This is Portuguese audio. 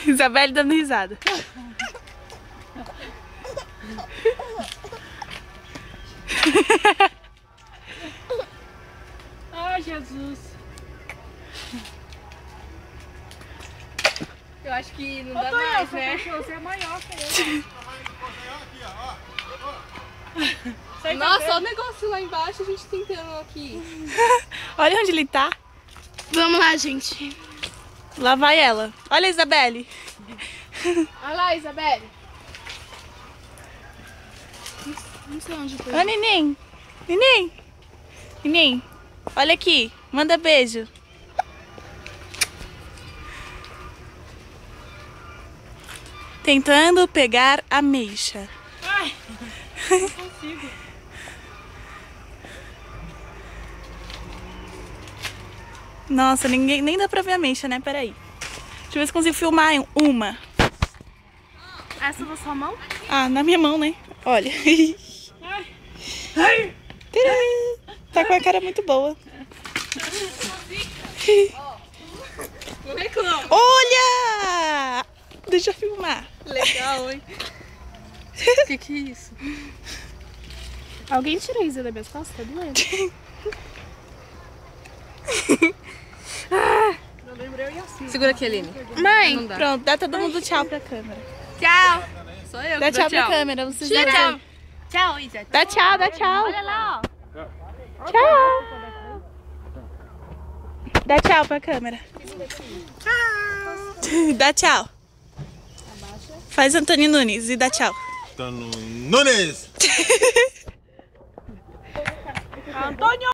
Isabelle dando risada. Ai, Jesus. Eu acho que não dá mais, né? Você é maior que eu. Nossa, olha o negócio lá embaixo, a gente tentando aqui. Olha onde ele tá. Vamos lá, gente. Lá vai ela. Olha a Isabelle. Olha lá, Isabelle. Não sei onde foi. Ô, Ninim. Ninim. Ninim. Olha aqui. Manda beijo. Tentando pegar a ameixa. Ai, não consigo. Nossa, ninguém, nem dá pra ver a ameixa, né? Peraí. Deixa eu ver se consigo filmar uma. Essa na sua mão? Ah, na minha mão, né? Olha. Ai. Ai. Tcharam! Tá com a cara muito boa. Não reclama. Olha! Deixa eu filmar. Legal, hein? O que é isso? Alguém tira isso das minhas costas? Tá doendo. Eu lembrei eu e assim. Segura aqui, Aline. Mãe, Não dá. Pronto, dá todo mundo tchau pra câmera. tchau. Só eu Dá que dou tchau pra câmera, vocês Tchau. dois. Tchau, Isa. Dá tchau, dá tchau. Olha lá, ó. Tchau. Dá tchau pra câmera. Tchau. Dá tchau. Faz Antônio Nunes e dá tchau. Nunes! Antônio!